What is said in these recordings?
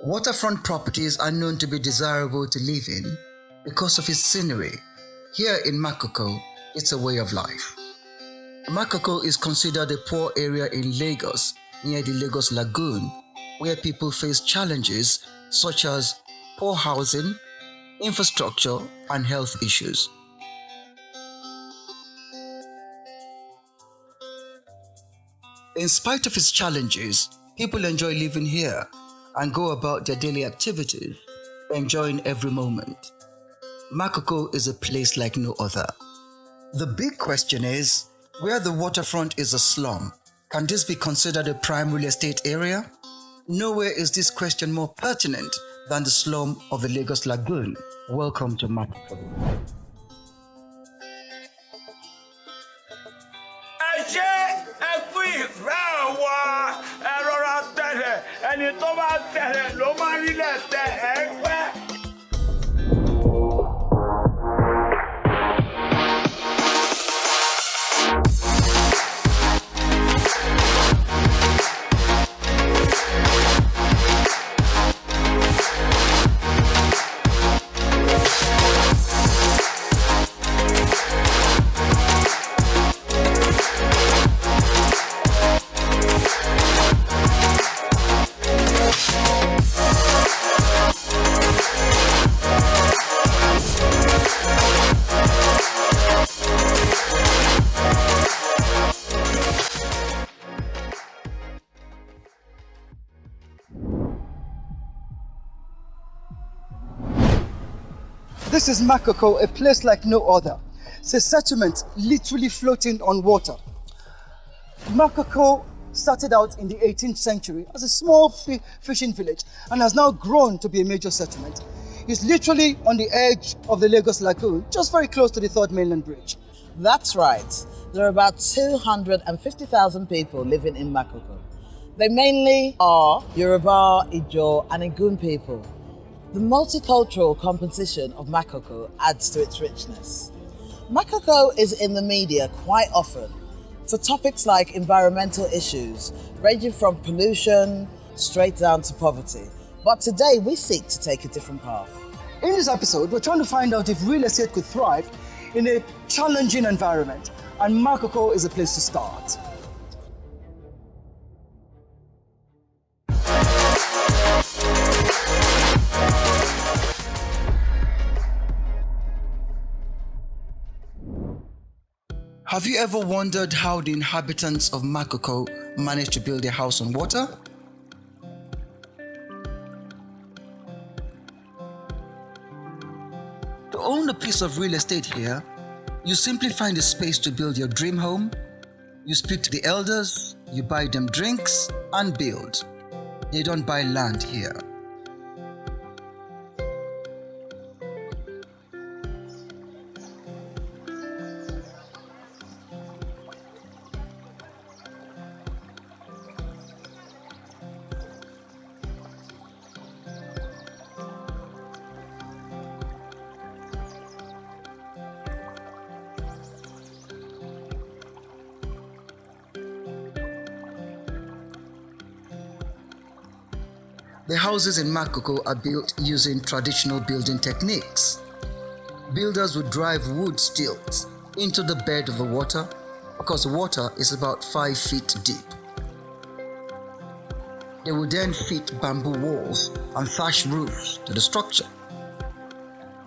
Waterfront properties are known to be desirable to live in because of its scenery. Here in Makoko, it's a way of life. Makoko is considered a poor area in Lagos near the Lagos Lagoon, where people face challenges such as poor housing, infrastructure, and health issues. In spite of its challenges, people enjoy living here and go about their daily activities, enjoying every moment. Makoko is a place like no other. The big question is, where the waterfront is a slum, can this be considered a prime real estate area? Nowhere is this question more pertinent than the slum of the Lagos Lagoon. Welcome to Makoko. ẹni tó bá tẹ̀lé ló máa rí lẹ̀ tẹ̀ ẹgbẹ́. This is Makoko, a place like no other. It's a settlement literally floating on water. Makoko started out in the 18th century as a small fishing village and has now grown to be a major settlement. It's literally on the edge of the Lagos Lagoon, just very close to the Third Mainland Bridge. That's right. There are about 250,000 people living in Makoko. They mainly are Yoruba, Ijaw, and Igun people. The multicultural composition of Makoko adds to its richness. Makoko is in the media quite often for topics like environmental issues, ranging from pollution straight down to poverty. But today we seek to take a different path. In this episode, we're trying to find out if real estate could thrive in a challenging environment, and Makoko is a place to start. Have you ever wondered how the inhabitants of Makoko managed to build their house on water? To own a piece of real estate here, you simply find a space to build your dream home, you speak to the elders, you buy them drinks, and build. They don't buy land here. The houses in Makoko are built using traditional building techniques. Builders would drive wood stilts into the bed of the water because the water is about 5 feet deep. They would then fit bamboo walls and thatch roofs to the structure.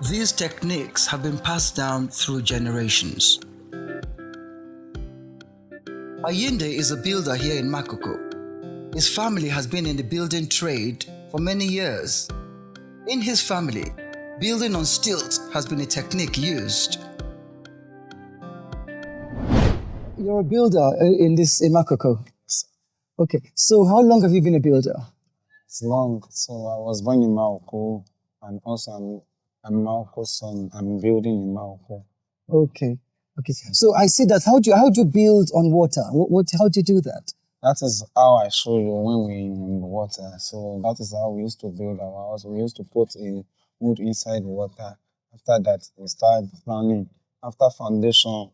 These techniques have been passed down through generations. Ayinde is a builder here in Makoko. His family has been in the building trade for many years. In his family, building on stilts has been a technique used. You're a builder in Makoko. Okay, so how long have you been a builder? It's long. So I was born in Makoko, and also I'm Makoko's son. I'm building in Makoko. Okay. So I see that. How do you build on water? How do you do that? That is how I show you when we're in the water. So that is how we used to build our house. We used to put a wood inside the water. After that, we start planning. After foundation,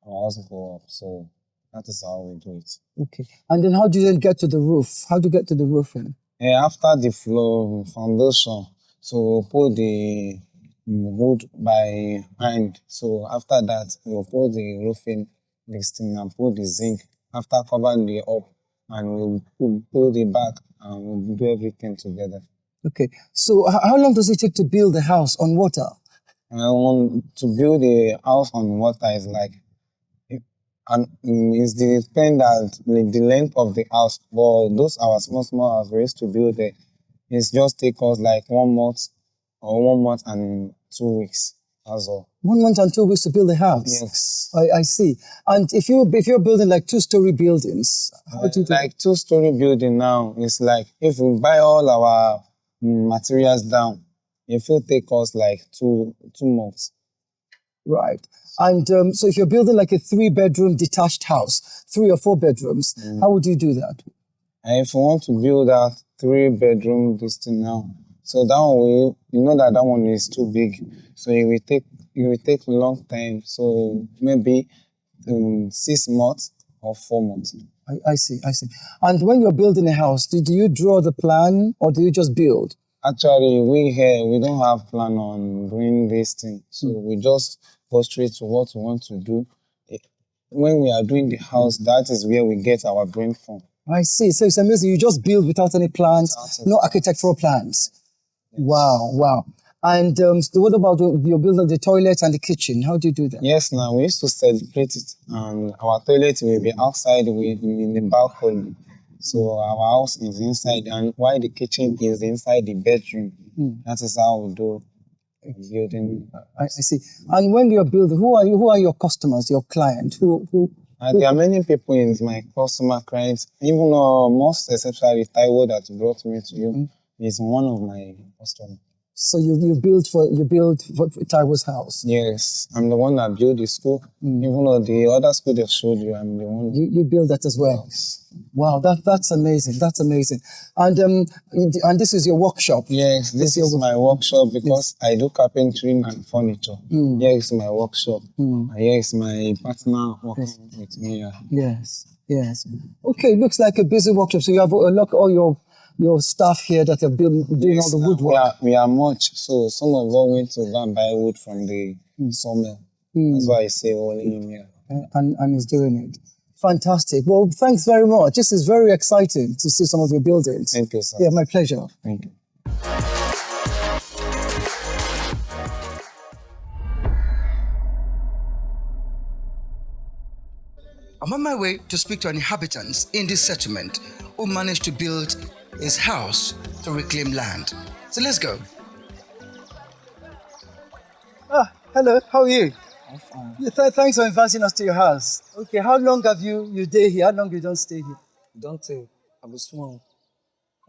our house go up. So that is how we do it. Okay. And then how do you then get to the roof? How do you get to the roofing? After the floor foundation, so we'll put the wood by hand. So after that, we'll put the roofing this thing and put the zinc. After covering the up, and we'll put the back and we'll do everything together. Okay. So how long does it take to build a house on water? To build a house on water is like and it's the depend that the length of the house. But those our small house we used to build it. It's just take us like 1 month or 1 month and 2 weeks. That's all. 1 month and 2 weeks to build a house. Yes. I see. And if you're building like two-story buildings, how do you do Like 2-story building now, it's like if we buy all our materials down, it will take us like 2 months. Right. And so if you're building like a 3-bedroom detached house, 3 or 4 bedrooms, how would you do that? And if we want to build that 3-bedroom this thing now, so that one you know that one is too big, so it will take a long time. So maybe 6 months or 4 months. I see. And when you're building a house, do you draw the plan or do you just build? Actually, we don't have plan on doing this thing, so we just go straight to what we want to do. When we are doing the house, that is where we get our brain from. I see. So it's amazing. You just build without any plans, no architectural plans. Yes. Wow. And so what about you're building the toilet and the kitchen? How do you do that? Yes, now we used to separate it, and our toilet will be outside in the balcony. So our house is inside, and while the kitchen is inside the bedroom. That is how we do building. I see. And when you're building, who are your customers, your client? There are many people in my customer clients, even most especially Taiwo that brought me to you is one of my customers. So you build for Taiwo's house. Yes, I'm the one that built the school. Even though the other school they showed you, I'm the one. You build that as well. Yes. Wow, that's amazing. That's amazing. And this is your workshop. Yes, this is my workshop because I do carpentry and furniture. Here is my workshop. And here is my partner working with me. Yes. Okay, looks like a busy workshop. So you have all your staff here that have been doing all the woodwork. We are much. So some of us went to go and buy wood from the sawmill. That's why I say only him here. And he's doing it. Fantastic. Well, thanks very much. This is very exciting to see some of your buildings. Thank you, sir. Yeah, my pleasure. Thank you. I'm on my way to speak to an inhabitant in this settlement who managed to build his house to reclaim land. So let's go. Hello. How are you? I'm fine. Yeah, thanks for inviting us to your house. Okay, how long have you stay here? How long you don't stay here? Don't tell. I was small.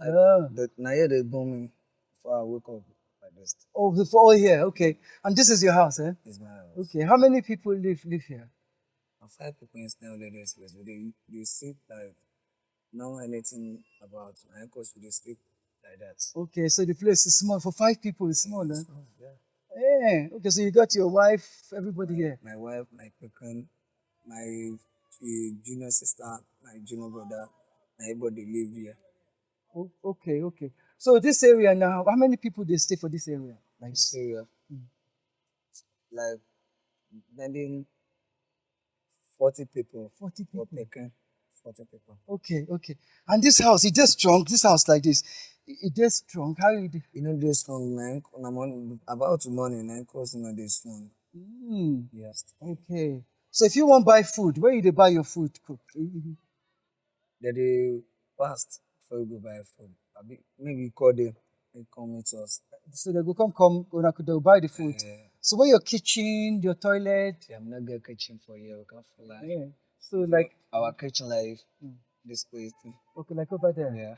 Oh, Now here they born me before I wake up like this. before all here. Okay, and this is your house, eh? It's my house. Okay, how many people live here? 5 people in Snell Ladies place, but they sleep like no anything about my uncles they sleep like that. Okay, so the place is small. For 5 people, it's small, eh? So, yeah. Yeah. Okay, so you got your wife, everybody here. My wife, my pecan, my junior sister, my junior brother, everybody live here. Okay. So this area now, how many people they stay for this area? Like Syria. Like maybe 40 people. 40 For people. pecan, 40 people. Okay. And this house, it just strong. This house like this, it just strong. How you do? You know this strong man. About morning, 9 course you know this strong. Yes. Okay. So if you want to buy food, where you dey buy your food cook? That they fast before you go buy food. Maybe you call them and come with us. So they go come, they'll buy the food. So where your kitchen, your toilet? I'm not get kitchen for you. We can't for like. Yeah. So like Our kitchen like this place. okay, like over there. Yeah.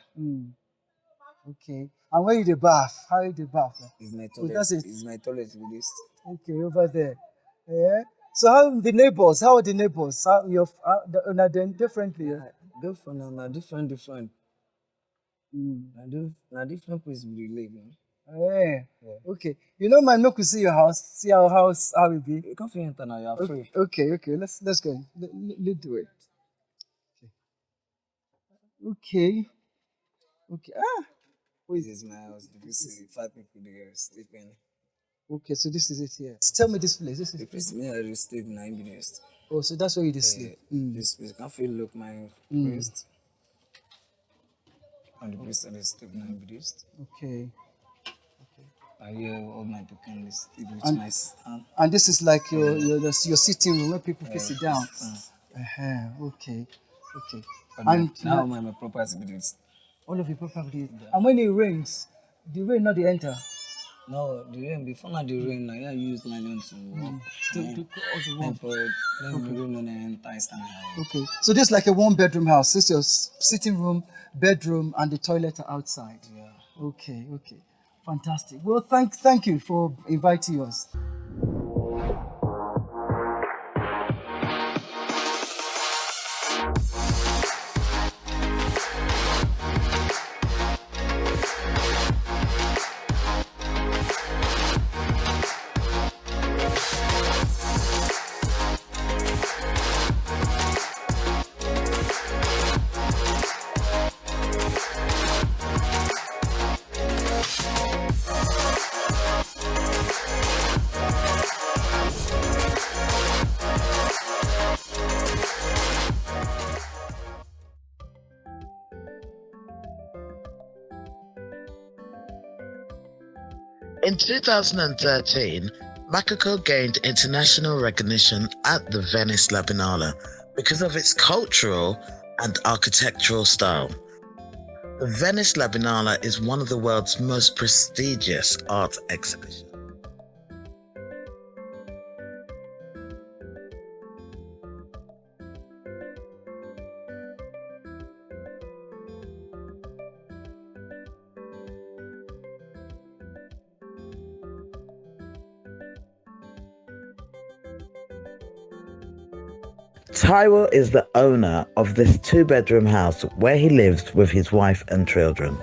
Okay. And where you the bath? How you the bath? It's my So toilet. that's it. It's my toilet with this. Okay, over there. Yeah. So how the neighbors? How are the neighbors? How them differently? Yeah? Different, different. Now different place we live. Yeah. Okay. You know, man, make we see your house. See our house, how it be. You can't enter now. You are free. Okay. Let's go. Let's do it. Okay. This is my house. This is 5 people there sleeping. Okay, so this is it here. Tell me this place. This is The place me I just sleep 9 minutes. oh, so that's where you just sleep. This place can feel look my wrist. And the place I just sleep 9 minutes. Okay. I hear all my people sleep with And- my son. And this is like your sitting room where people fit sit down. Okay. And Now my property be this. all of your property. And when it rains, the rain not the enter. No, the rain before now the rain now I use nylon to walk. To all the Then warm. for then the rain on the entire stand. Okay. So this is like a 1-bedroom house. This is your sitting room, bedroom, and the toilet are outside. Yeah. Okay. Fantastic. Well, thank you for inviting us. In 2013, Makoko gained international recognition at the Venice Biennale because of its cultural and architectural style. The Venice Biennale is one of the world's most prestigious art exhibitions. Taiwo is the owner of this 2-bedroom house where he lives with his wife and children.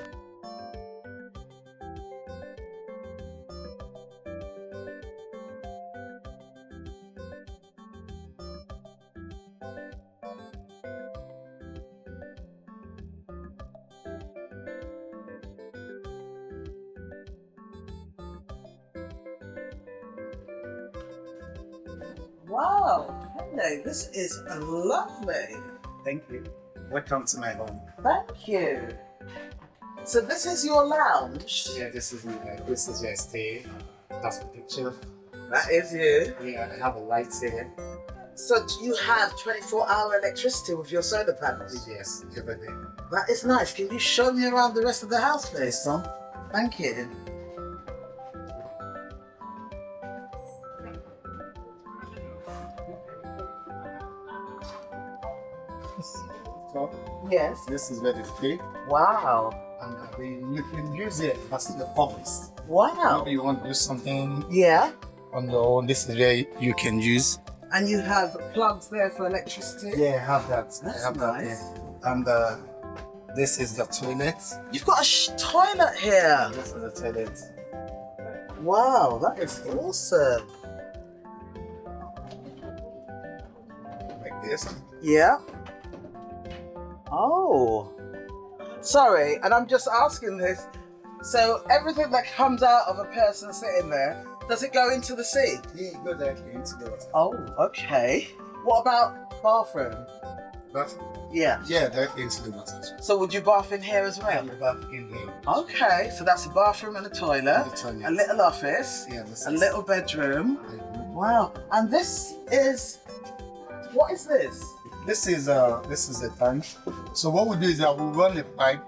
Wow, hello, this is lovely. Thank you. Welcome to my home. Thank you. So this is your lounge? Yeah, this is your stay. That's the picture. That is you. Yeah, I have a light here. So you have 24-hour electricity with your solar panels? Yes, every day. That is nice. Can you show me around the rest of the house, please, Tom? Thank you. So, Yes. this is where they stay. Wow. And you can use it as the office. Wow. Maybe you want to do something Yeah. on your own. This is where you can use. And you have plugs there for electricity? Yeah, I have that. That's I have nice. that here. And this is the toilet. You've got a toilet here. This is the toilet. Wow, that is awesome. Like this. Yeah. Oh. Sorry, and I'm just asking this. So everything that comes out of a person sitting there, does it go into the sea? Yeah, you go directly into the water. Oh, okay. What about bathroom? Bathroom. Yeah. Yeah, directly into the water. So would you bath in here as well? The bath in here. Okay, so that's a bathroom and a toilet, The toilet. a little office, Yeah, this a is little bedroom. Wow. And this is, what is this? This is the tank. So what we do is that we run the pipe.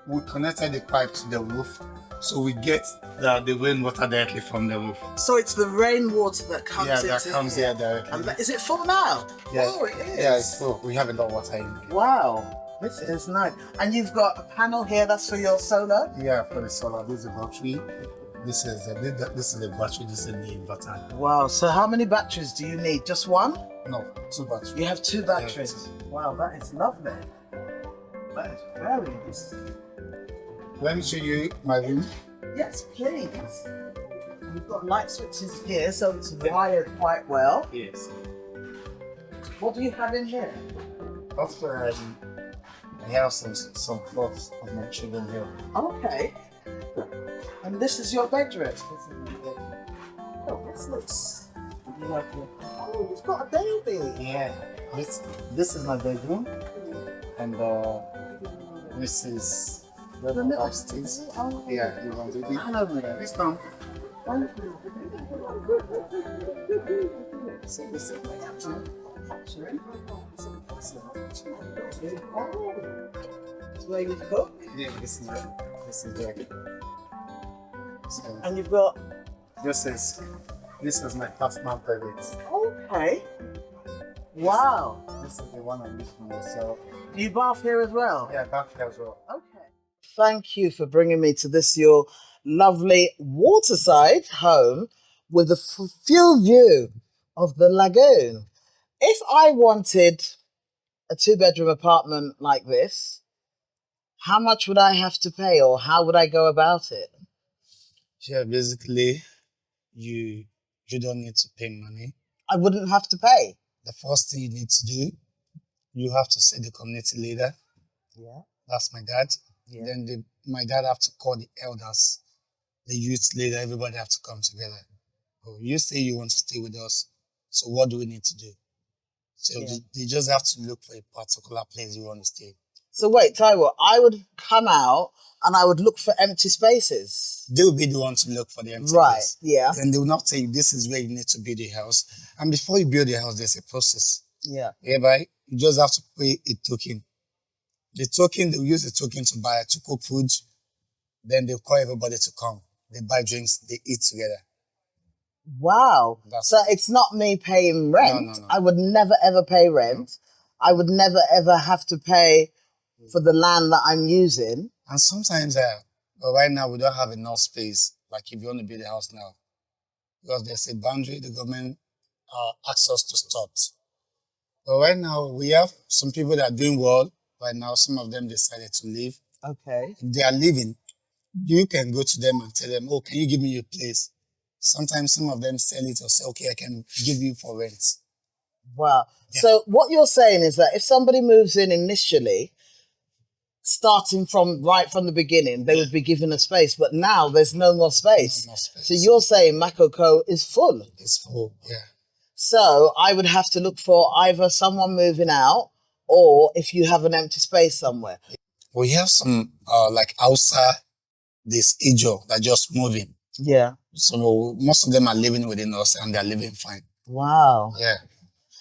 We connected the pipe to the roof, so we get the rainwater directly from the roof. So it's the rainwater that comes Yeah, into that comes here directly. And is it full now? Yeah. Oh, it is. Yeah, it's full. We have a lot of water in here. Wow, this is nice. And you've got a panel here that's for your solar? Yeah, for the solar. This is the battery. This is the battery. This is the inverter. Wow, so how many batteries do you need? Just one? No, 2 batteries. You have 2 batteries. Wow, that is lovely. That is very nice. Let me show you my room. Yes, please. We've got light switches here, so it's wired quite well. Yes. What do you have in here? Also, I have some clothes of my children here. Okay. And this is your bedroom. Oh, this looks lovely. Oh, you've got a baby. Yeah. This is my bedroom, and this is the upstairs. Oh, Yeah, you want baby? hello, Mary. Please come. Thank you. So this is my kitchen. It's where you cook. Yeah, this is there. So And you've got. this is my personal private. Okay. Wow. This is the one I use for myself. You bath here as well? Yeah, back here as well. Okay. Thank you for bringing me to this, your lovely waterside home with a full view of the lagoon. If I wanted a 2-bedroom apartment like this, how much would I have to pay or how would I go about it? Yeah, basically, you don't need to pay money. I wouldn't have to pay. The first thing you need to do, you have to see the community leader. Yeah. That's my dad. Yeah. Then my dad have to call the elders, the youth leader. Everybody have to come together. Oh, you say you want to stay with us, so what do we need to do? So Yeah. they just have to look for a particular place you want to stay. So wait, Taiwo, I would come out and I would look for empty spaces. They will be the ones to look for the empty Right, place. yeah. Then they will not say this is where you need to build a house. And before you build a house, there's a process. Yeah. Whereby you just have to pay a token. The token, they'll use the token to cook food. Then they'll call everybody to come. They buy drinks, they eat together. Wow. That's So it. it's not me paying rent. No. I would never ever pay rent. I would never ever have to pay for the land that I'm using. And sometimes, but right now, we don't have enough space. Like if you want to build a house now, because there's a boundary the government asks us to stop. But right now, we have some people that are doing well. Right now, some of them decided to leave. Okay. If they are leaving, you can go to them and tell them, oh, can you give me your place? Sometimes some of them sell it or say, okay, I can give you for rent. Wow. Yeah. So what you're saying is that if somebody moves in initially, starting from right from the beginning, they would be given a space, but now there's no more space. No more space. So you're saying Makoko is full. It's full, yeah. So I would have to look for either someone moving out or if you have an empty space somewhere. We have some, like Hausa, this Ijo that just moving. Yeah. So most of them are living within us and they're living fine. Wow. Yeah.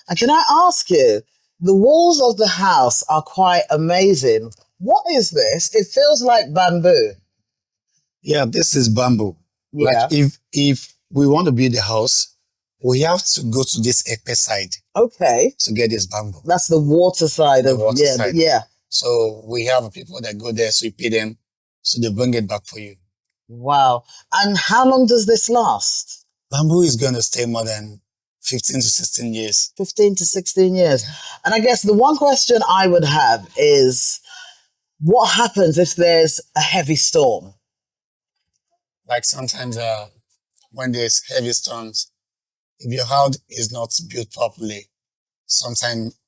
And can I ask you, the walls of the house are quite amazing. What is this? It feels like bamboo. Yeah, this is bamboo. Yeah. Like if we want to build a house, we have to go to this Ekpe side Okay. to get this bamboo. That's the water side of water yeah, side. yeah. So we have people that go there, so you pay them, so they bring it back for you. Wow. And how long does this last? Bamboo is going to stay more than 15 to 16 years. 15 to 16 years. And I guess the one question I would have is, what happens if there's a heavy storm? Like sometimes when there's heavy storms, if your house is not built properly, sometimes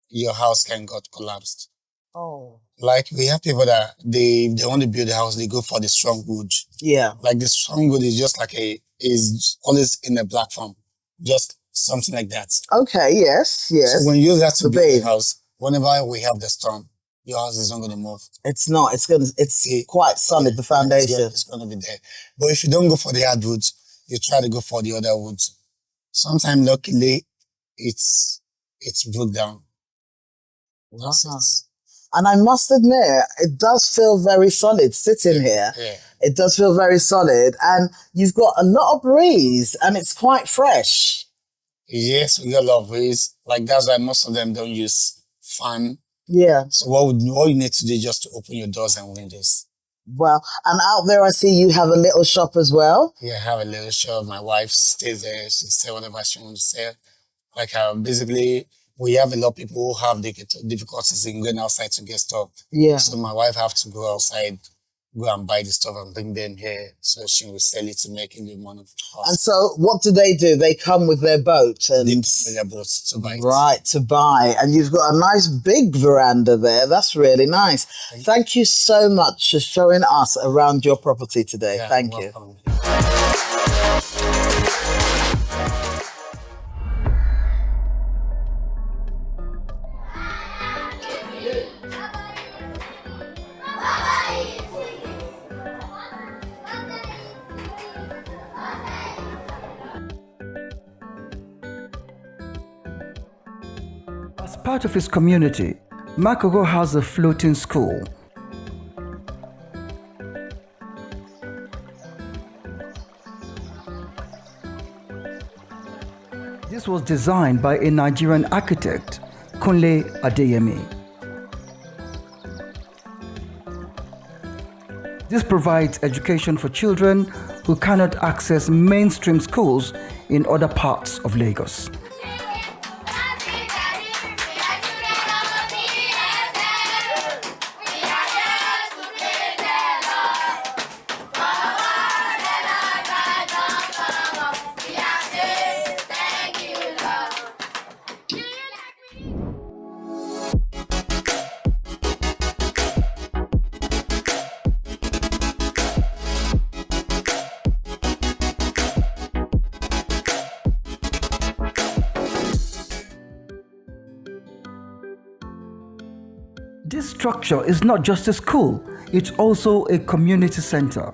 your house can get collapsed. Oh. Like we have people that they want to build a house, they go for the strong wood. Yeah. Like the strong wood is just like is always in a black form, just something like that. Okay, yes. So when you use that to The build base. a house, whenever we have the storm, your house is not going to move. It's not. It's quite solid, the foundation. It's going to be there. But if you don't go for the hardwood, you try to go for the other woods. Sometimes, luckily, it's broke down. That's Wow. it. And I must admit, it does feel very solid sitting here. Yeah. It does feel very solid. And you've got a lot of breeze and it's quite fresh. Yes, we got a lot of breeze. Like that's why most of them don't use fan. Yeah. So all you need to do is just to open your doors and windows. Well, and out there I see you have a little shop as well. Yeah, I have a little shop. My wife stays there. She sells whatever she wants to sell. Like basically, we have a lot of people who have difficulties in going outside to get stuff. Yeah. So my wife have to go outside go and buy the stuff and bring them here, so she will sell it to make the money for And us. so what do? They come with their boat and They sell their boats to buy it. right to buy. And you've got a nice big veranda there. That's really nice. Thank you so much for showing us around your property today. Yeah, Thank you. welcome. As part of his community, Makoko has a floating school. This was designed by a Nigerian architect, Kunle Adeyemi. This provides education for children who cannot access mainstream schools in other parts of Lagos. This structure is not just a school, it's also a community center.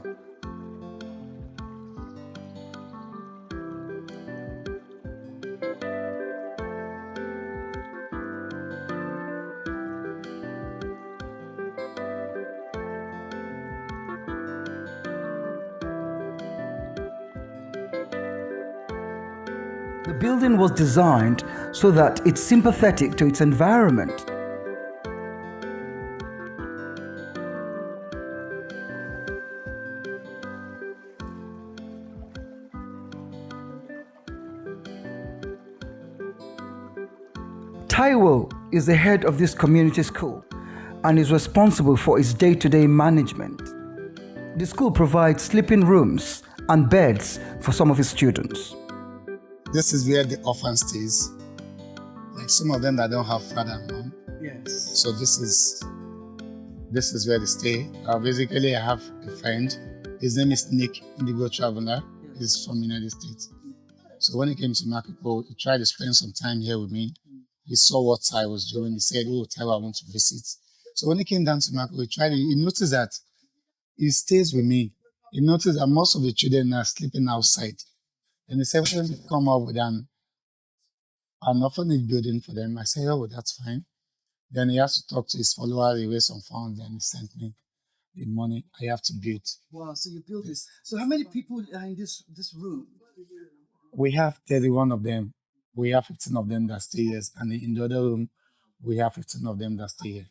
The building was designed so that it's sympathetic to its environment. Taiwo is the head of this community school and is responsible for its day-to-day management. The school provides sleeping rooms and beds for some of its students. This is where the orphan stays. Like some of them that don't have father and mom. Yes. So this is where they stay. Basically, I have a friend. His name is Nick Indigo Traveler. He's from the United States. So when he came to Makoko, he tried to spend some time here with me. He saw what I was doing. He said, "Oh, Taiwo, I want to visit." So when he came down to Makoko, he noticed that he stays with me. He noticed that most of the children are sleeping outside. And he said, "Why don't you come up with an orphanage building for them?" I said, "Oh, that's fine." Then he has to talk to his followers, he raised some funds, and he sent me the money I have to build. Wow, so you built this. So how many people are in this room? We have 31 of them. We have 15 of them that stay here. And in the other room, we have 15 of them that stay here.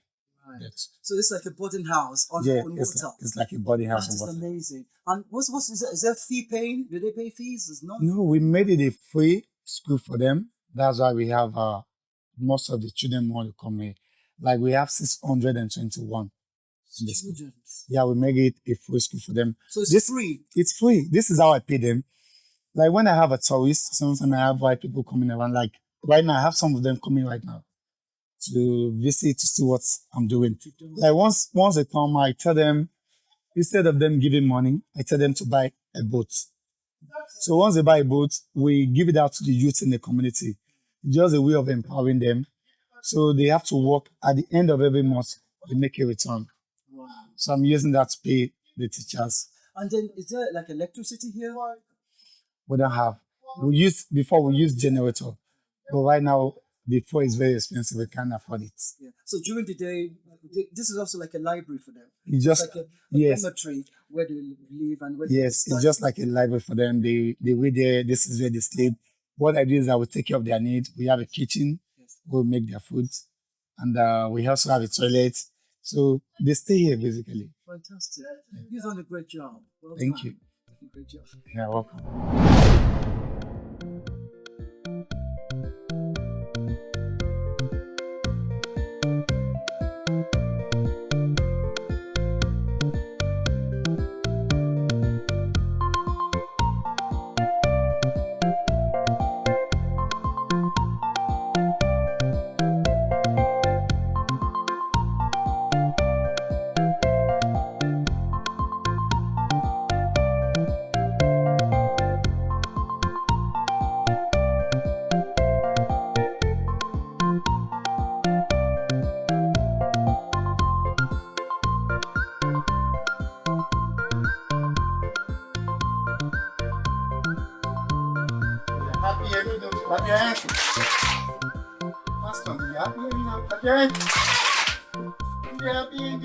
Right. Yes. So it's like a boarding house on Yeah, water. it's like a body house That on is water. amazing. And is there fee paying? Do they pay fees? It's not. No, we made it a free school for them. That's why we have most of the children want to come here. Like we have 621 in the school. Students. Yeah, we make it a free school for them. So it's free. It's free. This is how I pay them. Like when I have a tourist, sometimes I have white people coming around. Like right now, I have some of them coming right now to visit to see what I'm doing. Like once they come, I tell them, instead of them giving money, I tell them to buy a boat. So once they buy a boat, we give it out to the youth in the community. It's just a way of empowering them. So they have to work at the end of every month, they make a return. Wow. So I'm using that to pay the teachers. And then is there like electricity here? We don't have. We used generator. But right now, the fuel is very expensive. We can't afford it. Yeah. So during the day, this is also like a library for them. It's just, It's like a yes. dormitory where they live and where Yes, they it's just like a library for them. They read there. This is where they sleep. What I do is I will take care of their needs. We have a kitchen. Yes. We'll make their food. And we also have a toilet. So they stay here basically. Fantastic. You've done a great job. Well Thank done. you. Great job. You're welcome. Clap your hands. Fast one. You happy? Clap your hands. You happy?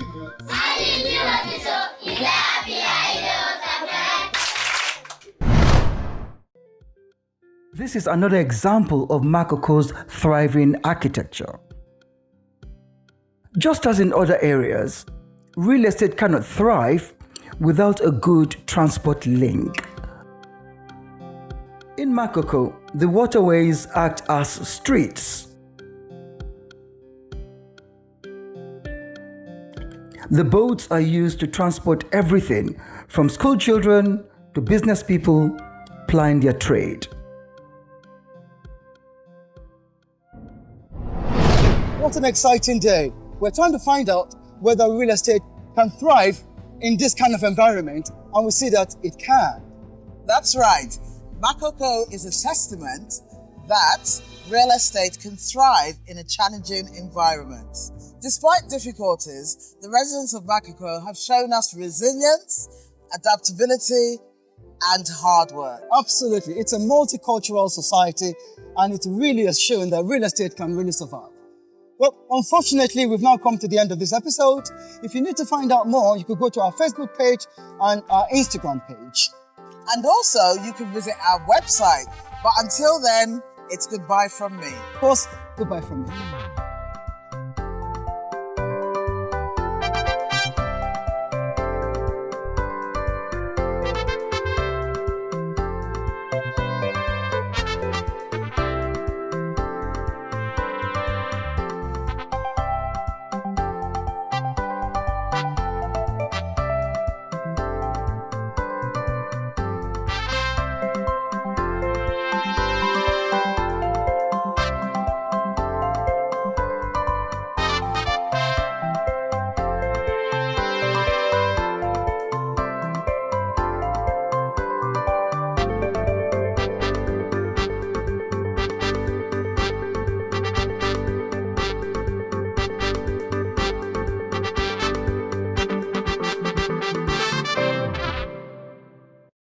This is another example of Makoko's thriving architecture. Just as in other areas, real estate cannot thrive without a good transport link. In Makoko, the waterways act as streets. The boats are used to transport everything from school children to business people plying their trade. What an exciting day. We're trying to find out whether real estate can thrive in this kind of environment, and we see that it can. That's right. Makoko is a testament that real estate can thrive in a challenging environment. Despite difficulties, the residents of Makoko have shown us resilience, adaptability, and hard work. Absolutely. It's a multicultural society, and it really has shown that real estate can really survive. Well, unfortunately, we've now come to the end of this episode. If you need to find out more, you could go to our Facebook page and our Instagram page. And also, you can visit our website. But until then, it's goodbye from me. Of course, goodbye from me.